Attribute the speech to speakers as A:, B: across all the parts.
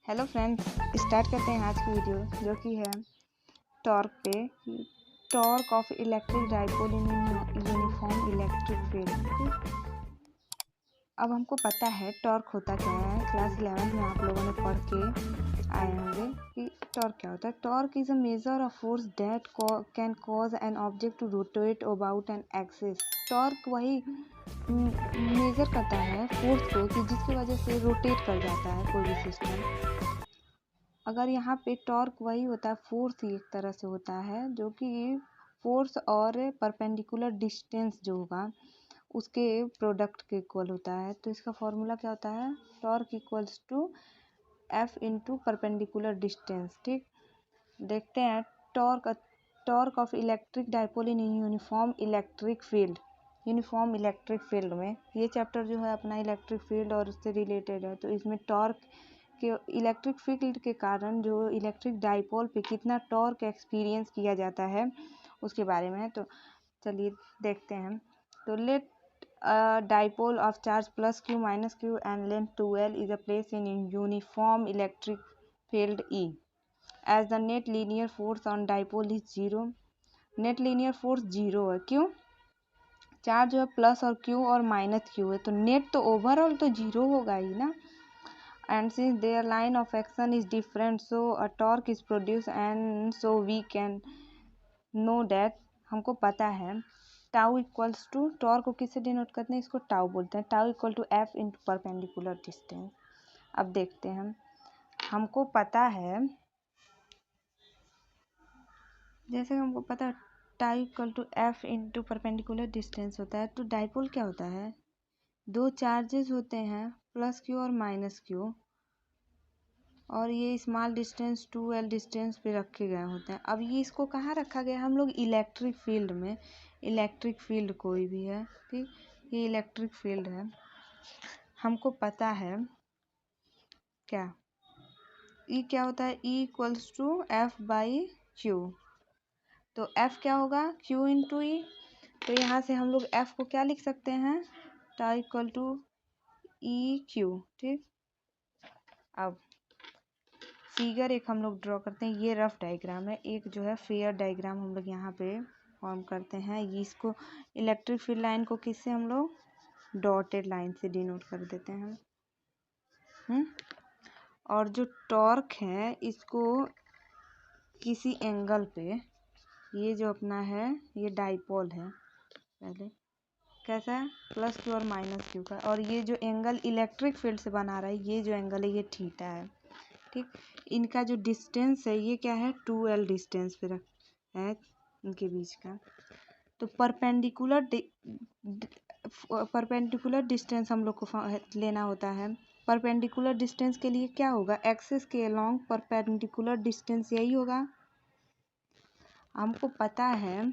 A: Hello friends, start करते हैं आज की वीडियो जो कि है टॉर्क पे। Torque of electric dipole in uniform electric field. अब हमको पता है टॉर्क होता क्या है। क्लास 11 में आप लोगों ने पढ़ के आए होंगे कि टॉर्क क्या होता है। Torque is a measure of force that can cause an object to rotate about an axis. Torque वही मेजर करता है फोर्स को कि जिसकी वजह से रोटेट कर जाता है कोई भी सिस्टम। अगर यहाँ पे टॉर्क वही होता है, फोर्स ही एक तरह से होता है जो कि फोर्स और परपेंडिकुलर डिस्टेंस जो होगा उसके प्रोडक्ट के इक्वल होता है। तो इसका फॉर्मूला क्या होता है, torque equals to F into perpendicular distance. ठीक, देखते हैं torque of electric dipole in uniform electric field. Uniform electric field में ये चैप्टर जो है अपना इलेक्ट्रिक फील्ड और उससे रिलेटेड है। तो इसमें टॉर्क के इलेक्ट्रिक फील्ड के कारण जो इलेक्ट्रिक डाइपोल पे कितना टॉर्क एक्सपीरियंस किया जाता है उसके बारे में है। तो चलिए देखते हैं। तो let dipole of charge plus q minus q and length 2l is a place in uniform electric field E as the net linear force on dipole is 0। Net linear force 0 है, क्यों? चार्ज जो है plus और Q और minus Q है, तो net तो overall तो 0 होगा ही ना। And since their line of action is different, so a torque is produced, and so we can know that, हमको पता है टाउ इक्वल्स टू, टॉर्क को किससे डिनोट करते हैं, इसको टाउ बोलते हैं। Tau equal to F into perpendicular distance. अब देखते हैं, हमको पता है जैसे हमको पता है tau equal to F into perpendicular distance होता है। तो डाइपोल क्या होता है, दो चार्जेस होते हैं प्लस क्यू और माइनस क्यू, और ये स्मॉल डिस्टेंस 2l डिस्टेंस पे रखे गए होते हैं। अब ये इसको कहाँ रखा गया, हम लोग इलेक्ट्रिक फील्ड में। इलेक्ट्रिक फील्ड कोई भी है, ठीक, ये इलेक्ट्रिक फील्ड है। हमको पता है क्या, ई क्या होता है, E equals to F by q. तो एफ क्या होगा, क्यू इंटू ई। तो यहाँ से हम लोग एफ को क्या लिख सकते हैं, tau equal to E q. ठीक, अब फिगर एक हम लोग ड्रॉ करते हैं। ये रफ डायग्राम है, एक जो है फेयर डायग्राम हम लोग यहाँ पे फॉर्म करते हैं। ये इसको इलेक्ट्रिक फील्ड लाइन को किससे हम लोग डॉटेड लाइन से डिनोट कर देते हैं। और जो टॉर्क है इसको किसी एंगल पे, ये जो अपना है ये डाइपोल है, पहले कैसा है, प्लस क्यू और माइनस क्यू का, और ये जो एंगल इलेक्ट्रिक फील्ड से बना रहा है, ये जो एंगल है ये थीटा है। ठीक, इनका जो डिस्टेंस है ये क्या है, 2l डिस्टेंस पे है इनके बीच का। तो परपेंडिकुलर डिस्टेंस हम लोग को लेना होता है। परपेंडिकुलर डिस्टेंस के लिए क्या होगा, एक्सिस के अलोंग परपेंडिकुलर डिस्टेंस यही होगा। हमको पता है,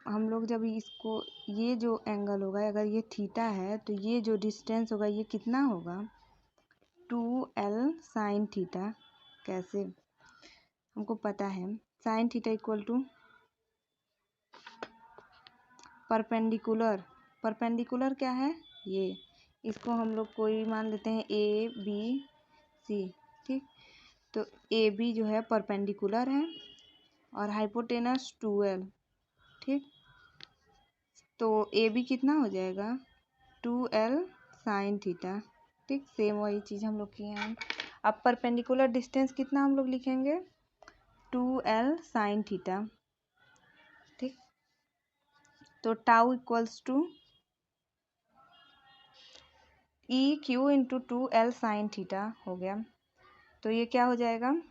A: हम लोग जब इसको, ये जो एंगल होगा अगर ये थीटा है तो ये जो डिस्टेंस होगा ये कितना होगा, 2l साइन थीटा। कैसे, हमको पता है sine theta equal to perpendicular. Perpendicular क्या है, ये, इसको हम लोग कोई मान लेते हैं ए बी सी। ठीक, तो ए बी जो है परपेंडिकुलर है और हाइपोटेनस 2l। ठीक, तो ए बी कितना हो जाएगा, 2l साइन थीटा। ठीक, सेम वही चीज़ हम लोग किए हैं। अब परपेंडिकुलर डिस्टेंस कितना हम लोग लिखेंगे, 2l साइन थीटा। ठीक, तो tau equals to E q into 2l sine theta हो गया। तो ये क्या हो जाएगा,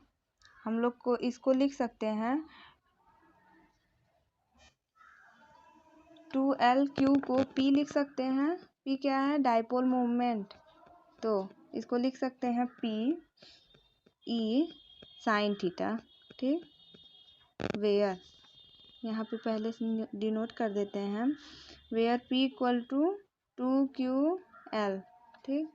A: हम लोग को इसको लिख सकते हैं 2l क्यू को p लिख सकते हैं। p क्या है, डाइपोल मोमेंट, तो इसको लिख सकते हैं p e साइन थीटा। ठीक, वेयर, यहाँ पे पहले से डिनोट कर देते हैं, where p equal to 2ql। ठीक,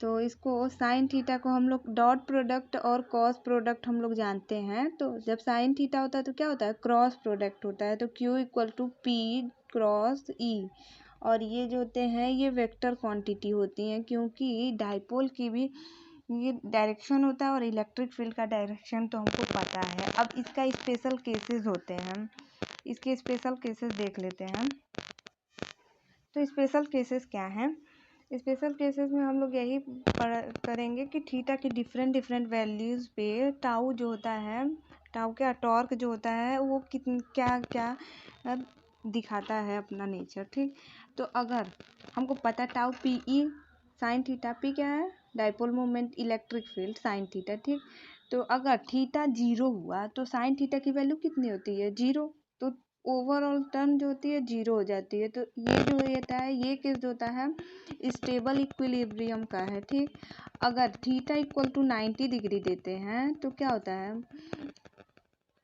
A: तो इसको साइन थीटा को हम लोग डॉट प्रोडक्ट और क्रॉस प्रोडक्ट हम लोग जानते हैं। तो जब साइन थीटा होता है तो क्या होता है, क्रॉस प्रोडक्ट होता है। तो Q equal to P cross E, और ये जो होते हैं ये वेक्टर क्वांटिटी होती हैं, क्योंकि डाइपोल की भी ये डायरेक्शन होता है और इलेक्ट्रिक फील्ड का डायरेक्शन तो हमको पता है। अब इसका स्पेशल केसेस होते हैं, इसके स्पेशल केसेस देख लेते हैं। तो स्पेशल केसेस क्या हैं? स्पेशल केसेस में हम लोग यही करेंगे कि थीटा की डिफरेंट वैल्यूज़ पे टाउ जो होता है, टाउ का टॉर्क जो होता है वो क्या क्या दिखाता है अपना नेचर। ठीक, तो अगर हमको पता tau P E sine theta, P क्या है? Dipole moment electric field sign theta. ठीक, तो अगर थीटा 0 हुआ तो साइन थीटा की वैल्यू कितनी होती है? 0। तो ओवरऑल टर्म जो होती है 0 हो जाती है। तो ये जो होता है, ये केस जो होता है स्टेबल इक्विलिब्रियम का है। ठीक, अगर थीटा इक्वल टू 90 डिग्री देते हैं तो क्या होता है?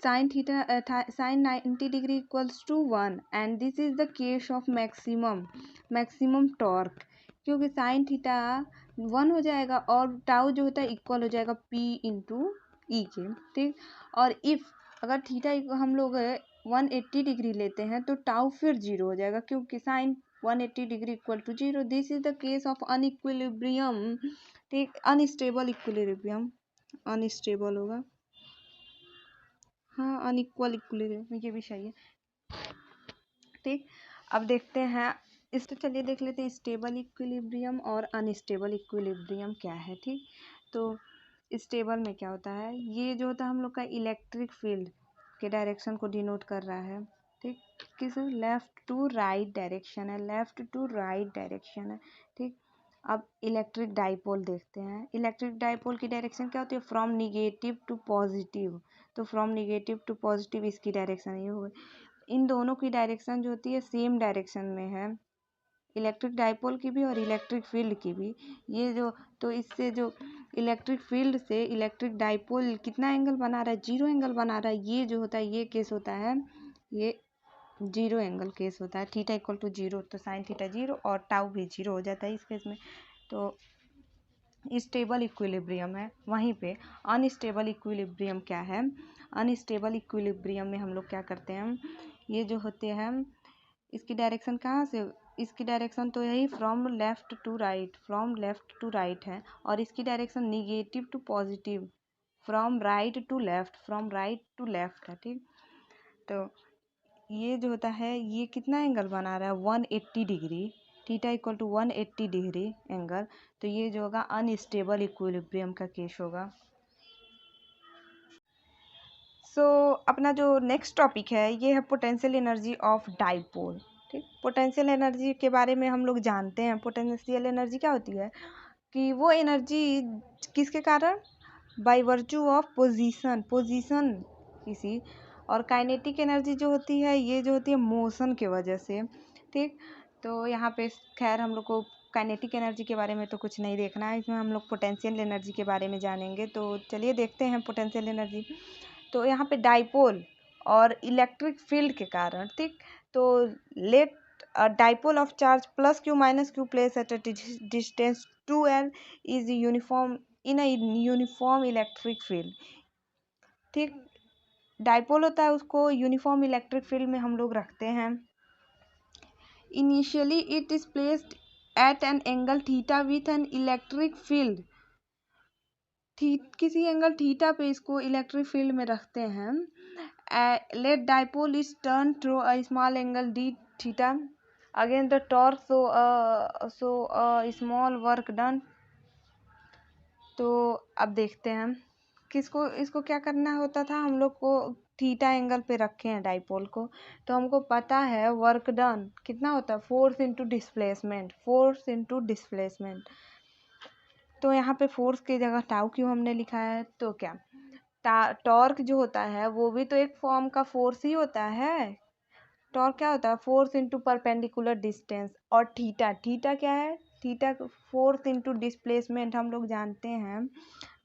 A: Sine theta sine 90 degree equals to 1 and this is the case of maximum torque, क्योंकि साइन थीटा 1 हो जाएगा और टाउ जो होता है इक्वल हो जाएगा p इंटू ई के। ठीक, और इफ अगर थीटा हम लोग 180 डिग्री लेते हैं तो टाउ फिर 0 हो जाएगा, क्योंकि sine 180 degree equal to 0। This is the case of unequilibrium. ठीक, अनस्टेबल इक्विलिब्रियम, अनस्टेबल होगा, हाँ अनइक्वल इक्विलिब्रियम ये भी सही है। ठीक, अब देखते हैं इस, तो चलिए देख लेते हैं स्टेबल इक्विलिब्रियम और अनस्टेबल इक्विलिब्रियम क्या है। ठीक, तो स्टेबल में क्या होता है? ये जो होता है हम लोग का इलेक्ट्रिक फील्ड के डायरेक्शन को डिनोट कर रहा है। ठीक, किस लेफ्ट टू राइट डायरेक्शन है, लेफ्ट टू राइट डायरेक्शन है। ठीक, अब इलेक्ट्रिक डाइपोल देखते हैं। इलेक्ट्रिक डाइपोल की डायरेक्शन क्या होती है? From negative to positive. तो फ्रॉम निगेटिव टू पॉजिटिव इसकी डायरेक्शन ये हो गई। इन दोनों की डायरेक्शन जो होती है सेम डायरेक्शन में है, इलेक्ट्रिक डाइपोल की भी और इलेक्ट्रिक फील्ड की भी। ये जो, तो इससे जो इलेक्ट्रिक फील्ड से इलेक्ट्रिक डाइपोल कितना एंगल बना रहा है? 0 एंगल बना रहा है। ये जो होता है ये केस होता है, ये 0 एंगल केस होता है। थीटा इक्वल टू 0 तो साइन थीटा 0 और टाउ भी 0 हो जाता है इस केस में। तो स्टेबल इक्विलिब्रियम है। वहीं पे अनस्टेबल इक्विलिब्रियम क्या है? अनस्टेबल इक्विलिब्रियम में हम लोग क्या करते हैं, ये जो होते हैं इसकी डायरेक्शन कहाँ से? इसकी डायरेक्शन तो यही from left to right, from left to right है, और इसकी direction negative to positive, from right to left, from right to left है। ठीक, तो ये जो होता है ये कितना एंगल बना रहा है? 180 degree, theta equal to 180 degree angle. तो ये जो होगा अनस्टेबल इक्विलिब्रियम का केस होगा। अपना जो नेक्स्ट टॉपिक है ये है पोटेंशियल एनर्जी ऑफ डाइपोल। ठीक, पोटेंशियल एनर्जी के बारे में हम लोग जानते हैं। पोटेंशियल एनर्जी क्या होती है कि वो एनर्जी किसके कारण? बाय वर्चू ऑफ पोजीशन किसी, और काइनेटिक एनर्जी जो होती है ये जो होती है मोशन के वजह से। ठीक, तो यहाँ पे खैर हम लोग को काइनेटिक एनर्जी के बारे में तो कुछ नहीं देखना है, इसमें हम लोग पोटेंशियल एनर्जी के बारे में जानेंगे। तो चलिए देखते हैं पोटेंशियल एनर्जी। तो यहाँ पे डाइपोल और इलेक्ट्रिक फील्ड के कारण, ठीक, तो let dipole of charge plus q minus q place at a distance 2l is uniform in a uniform electric field. ठीक, डाइपोल होता है उसको यूनिफॉर्म इलेक्ट्रिक फील्ड में हम लोग रखते हैं। Initially it is placed at an angle theta with an electric field. किसी एंगल थीटा पे इसको इलेक्ट्रिक फील्ड में रखते हैं। Let dipole is turn through a small angle d theta again the torque so small work done. तो अब देखते हैं किसको, इसको क्या करना होता था हम लोग को? थीटा एंगल पे रखे हैं डाइपोल को, तो हमको पता है वर्क डन कितना होता है? Force into displacement, force into displacement. तो यहाँ पे फोर्स की जगह टाउ क्यों हमने लिखा है? तो क्या टॉर्क जो होता है वो भी तो एक फॉर्म का फोर्स ही होता है। टॉर्क क्या होता है? Force into perpendicular distance. और थीटा, थीटा क्या है? थीटा फोर्स इंटू डिस्प्लेसमेंट हम लोग जानते हैं,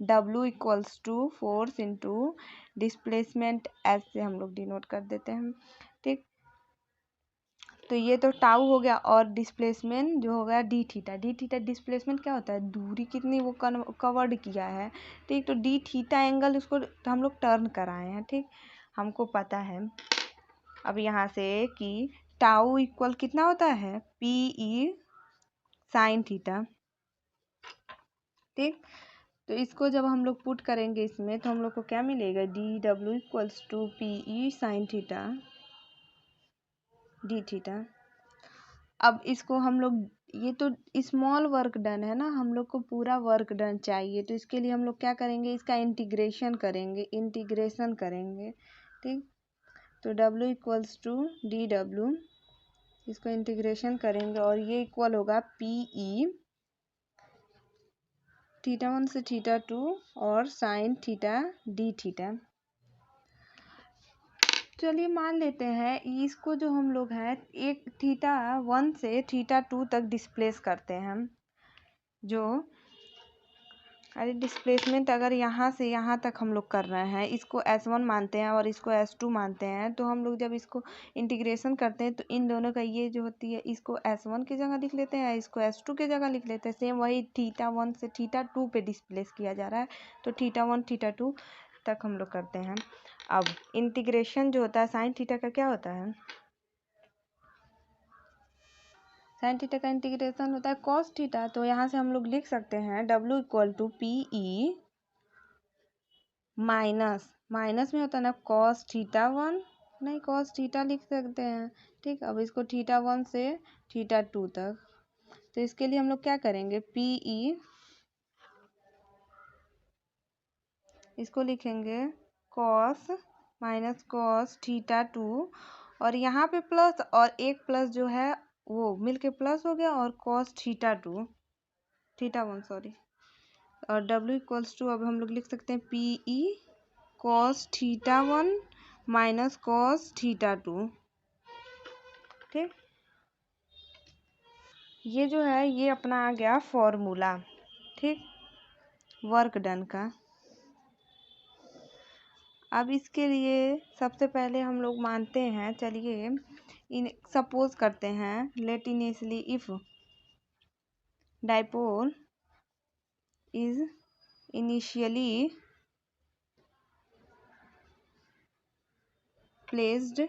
A: W equals to force into displacement, ऐसे हम लोग डिनोट कर देते हैं। ठीक, तो ये तो टाउ हो गया, और डिस्प्लेसमेंट जो हो गया D theta. D theta displacement क्या होता है? दूरी कितनी वो कवर्ड किया है। ठीक, तो डी थीटा एंगल उसको हम लोग टर्न कराए हैं। ठीक, हमको पता है अब यहाँ से कि टाउ इक्वल कितना होता है, पी ई साइन थीटा। ठीक, तो इसको जब हम लोग पुट करेंगे इसमें तो हम लोग को क्या मिलेगा, d W equals to p E sine theta d theta. अब इसको हम लोग, ये तो स्मॉल वर्क डन है ना, हम लोग को पूरा वर्क डन चाहिए, तो इसके लिए हम लोग क्या करेंगे, इसका इंटीग्रेशन करेंगे। ठीक, तो W equals to d W, इसको इंटीग्रेशन करेंगे और ये इक्वल होगा पी ई थीटा 1 से थीटा 2 और साइन थीटा डी थीटा। चलिए मान लेते हैं इसको जो हम लोग हैं एक थीटा 1 से थीटा 2 तक डिस्प्लेस करते हैं हम, जो अरे डिस्प्लेसमेंट अगर यहाँ से यहाँ तक हम लोग कर रहे हैं, इसको S1 मानते हैं और इसको S2 मानते हैं, तो हम लोग जब इसको इंटीग्रेशन करते हैं तो इन दोनों का ये जो होती है, इसको S1 की जगह लिख लेते हैं, इसको S2 की जगह लिख लेते हैं। सेम वही थीटा 1 से थीटा 2 पे डिस्प्लेस किया जा रहा है, तो थीटा 1 थीटा 2 तक हम लोग करते हैं। अब इंटीग्रेशन जो होता है साइन थीटा का क्या होता है, साइन थीटा का इंटीग्रेशन होता है कॉस थीटा, तो यहाँ से हम लोग लिख सकते हैं W equal to p E minus में होता है ना कॉस थीटा 1, नहीं कॉस थीटा लिख सकते हैं। ठीक, अब इसको थीटा 1 से थीटा 2 तक, तो इसके लिए हम लोग क्या करेंगे, पी ई इसको लिखेंगे कॉस माइनस कॉस थीटा 2, और यहाँ पे प्लस और एक प्लस जो है वो मिलके प्लस हो गया, और कॉस थीटा 1 सॉरी, और W इक्वल्स टू अब हम लोग लिख सकते हैं P E cos theta 1 minus cos theta 2। ठीक, ये जो है ये अपना आ गया फॉर्मूला, ठीक, वर्क डन का। अब इसके लिए सबसे पहले हम लोग मानते हैं, चलिए इन सपोज करते हैं, let initially if dipole is initially placed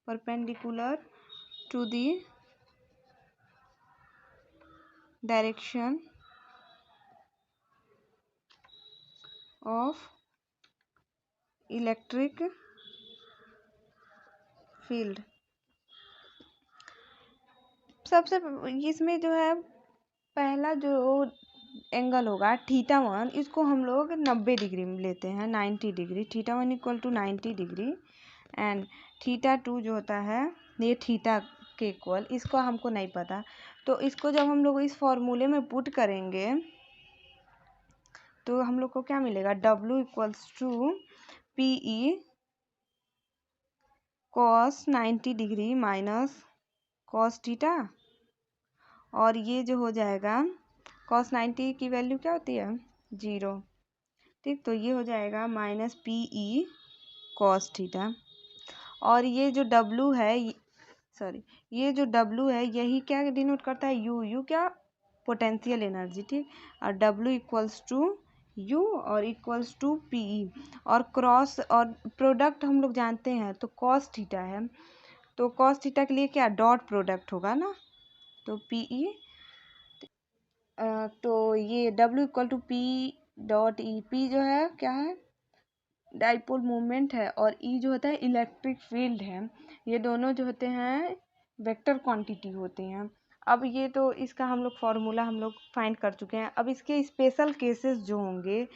A: perpendicular to the direction of electric field। सबसे इसमें जो है पहला जो एंगल होगा थीटा 1, इसको हम लोग 90 डिग्री में लेते हैं, 90 degree, theta 1 equal to 90 degree, and theta 2 जो होता है ये थीटा के इक्वल, इसको हमको नहीं पता, तो इसको जब हम लोग इस फॉर्मूले में पुट करेंगे तो हम लोग को क्या मिलेगा, W equals to p E cos 90 degree minus cos theta, और ये जो हो जाएगा कॉस 90 की वैल्यू क्या होती है, 0। ठीक, तो ये हो जाएगा minus P E cos theta, और ये जो W है ये जो W है यही क्या डिनोट करता है, U क्या, पोटेंशियल एनर्जी। ठीक, और W इक्वल्स टू U और इक्वल्स टू पी ई, और क्रॉस और प्रोडक्ट हम लोग जानते हैं तो कॉस थीटा है, तो कॉस थीटा के लिए क्या डॉट प्रोडक्ट होगा ना, तो पी ई, तो ये W equal to p dot E, p जो है क्या है, डाइपोल मोमेंट है, और ई जो होता है इलेक्ट्रिक फील्ड है, ये दोनों जो होते हैं वेक्टर क्वांटिटी होते हैं। अब ये तो इसका हम लोग फार्मूला हम लोग फाइंड कर चुके हैं। अब इसके स्पेशल केसेस जो होंगे,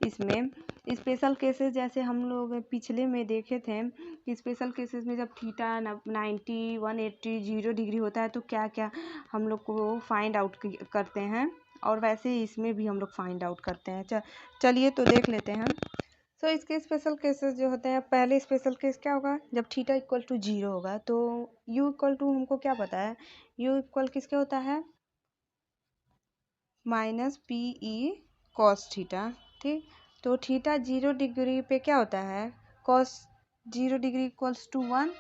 A: इसमें स्पेशल केसेस जैसे हम लोग पिछले में देखे थे कि स्पेशल केसेस में जब थीटा 90 180 0 डिग्री होता है तो क्या क्या हम लोग को फाइंड आउट करते हैं, और वैसे ही इसमें भी हम लोग फाइंड आउट करते हैं। चलिए तो देख लेते हैं। सो इसके स्पेशल केसेस जो होते हैं, पहले स्पेशल केस क्या होगा, जब थीटा इक्वल टू 0 होगा, तो U इक्वल टू हमको क्या पता है, U इक्वल किसके होता है, minus P E cos theta. ठीक, तो थीटा 0 डिग्री पे क्या होता है, कॉस 0 डिग्री इक्वल्स टू 1,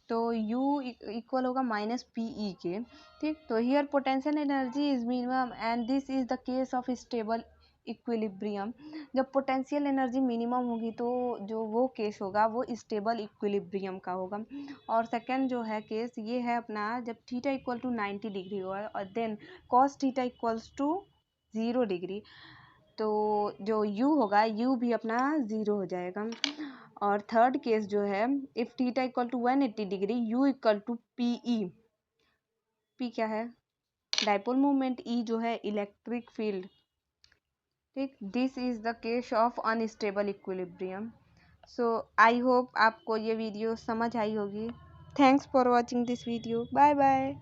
A: तो U इक्वल होगा माइनस पी ई के। ठीक, तो here potential energy is minimum and this is the case of stable equilibrium. जब पोटेंशियल एनर्जी मिनिमम होगी तो जो वो केस होगा वो स्टेबल इक्विलिब्रियम का होगा। और सेकंड जो है केस ये है अपना, जब थीटा इक्वल टू 90 डिग्री होगा और then cos theta equals to 0 degree, तो जो u होगा u भी अपना 0 हो जाएगा। और थर्ड केस जो है, if theta equal to 180 degree u equal to p E. P क्या है? डाइपोल मोमेंट, ई जो है इलेक्ट्रिक फील्ड। ठीक, this is the case of unstable equilibrium. So I hope आपको ये वीडियो समझ आई होगी। Thanks for watching this video. Bye bye.